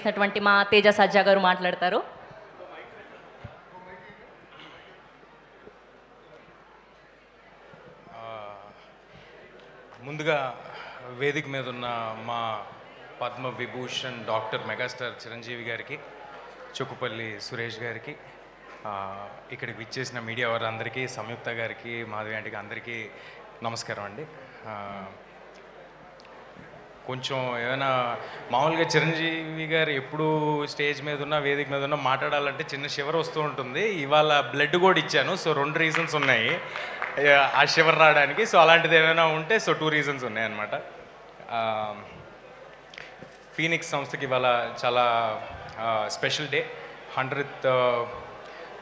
చేసినటువంటి మా తేజ సజ్జా గారు మాట్లాడతారు. ముందుగా వేదిక మీద ఉన్న మా పద్మ విభూషణ్ డాక్టర్ మెగాస్టార్ చిరంజీవి గారికి, చుక్కుపల్లి సురేష్ గారికి, ఇక్కడికి విచ్చేసిన మీడియా వారందరికీ, సంయుక్త గారికి, మాధవి ఆంటీకి అందరికీ నమస్కారం అండి. కొంచెం ఏమైనా మామూలుగా చిరంజీవి గారు ఎప్పుడు స్టేజ్ మీద ఉన్న వేదిక మీద ఉన్న మాట్లాడాలంటే చిన్న షివర్ వస్తూ ఉంటుంది. ఇవాళ బ్లడ్ కూడా ఇచ్చాను, సో 2 రీజన్స్ ఉన్నాయి ఆ షివర్ రావడానికి. సో అలాంటిది ఏమైనా ఉంటే 2 రీజన్స్ ఉన్నాయి అన్నమాట. ఫీనిక్స్ సంస్థకి ఇవాళ చాలా special day, 100th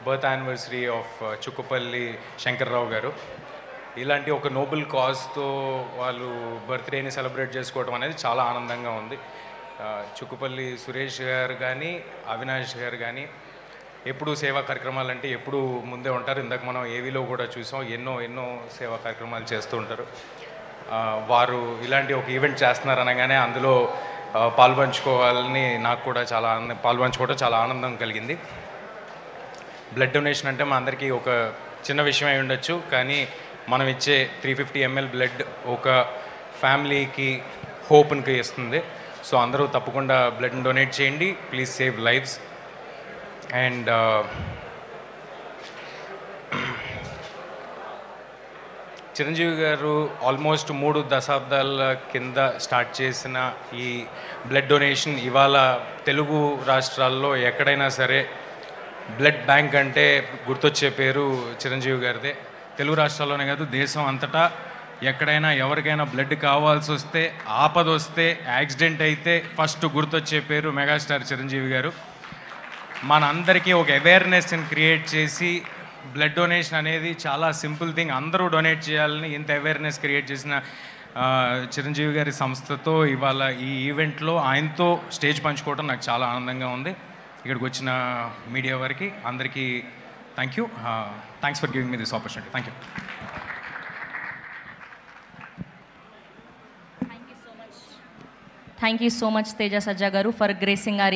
birth anniversary of Chukkupalli Shankarrao గారు. ఇలాంటి ఒక నోబెల్ కాజ్తో వాళ్ళు బర్త్డేని సెలబ్రేట్ చేసుకోవడం అనేది చాలా ఆనందంగా ఉంది. చుక్కుపల్లి సురేష్ గారు కానీ, అవినాష్ గారు కానీ ఎప్పుడు సేవా కార్యక్రమాలు అంటే ఎప్పుడు ముందే ఉంటారు. ఇందాక మనం ఏవీలో కూడా చూసాం, ఎన్నో సేవా కార్యక్రమాలు చేస్తూ ఉంటారు. వారు ఇలాంటి ఒక ఈవెంట్ చేస్తున్నారు అనగానే అందులో పాల్పంచుకోవాలని నాకు కూడా పాల్పంచుకోవడం చాలా ఆనందం కలిగింది. బ్లడ్ డొనేషన్ అంటే మా అందరికీ ఒక చిన్న విషయం అయి ఉండొచ్చు, కానీ మనం ఇచ్చే 350 ml బ్లడ్ ఒక ఫ్యామిలీకి హోప్కి ఇస్తుంది. సో అందరూ తప్పకుండా బ్లడ్ని డొనేట్ చేయండి. Please save lives. And Chiranjeevi గారు ఆల్మోస్ట్ 3 దశాబ్దాల కింద స్టార్ట్ చేసిన ఈ బ్లడ్ డొనేషన్ ఇవాళ తెలుగు రాష్ట్రాల్లో ఎక్కడైనా సరే బ్లడ్ బ్యాంక్ అంటే గుర్తొచ్చే పేరు చిరంజీవి గారిదే. తెలుగు రాష్ట్రాల్లోనే కాదు, దేశం అంతటా ఎక్కడైనా ఎవరికైనా బ్లడ్ కావాల్సి వస్తే, ఆపద వస్తే, యాక్సిడెంట్ అయితే ఫస్ట్ గుర్తొచ్చే పేరు మెగాస్టార్ చిరంజీవి గారు. మనందరికీ ఒక అవేర్నెస్ని క్రియేట్ చేసి బ్లడ్ డొనేషన్ అనేది చాలా సింపుల్ థింగ్, అందరూ డొనేట్ చేయాలని ఇంత అవేర్నెస్ క్రియేట్ చేసిన చిరంజీవి గారి సంస్థతో ఇవాళ ఈ ఈవెంట్లో ఆయనతో స్టేజ్ పంచుకోవడం నాకు చాలా ఆనందంగా ఉంది. ఇక్కడికి వచ్చిన మీడియా వారికి అందరికీ thank you. Thanks for giving me this opportunity. Thank you. Thank you so much Teja Sajja గారు ఫర్ గ్రేసింగ్ ఆర్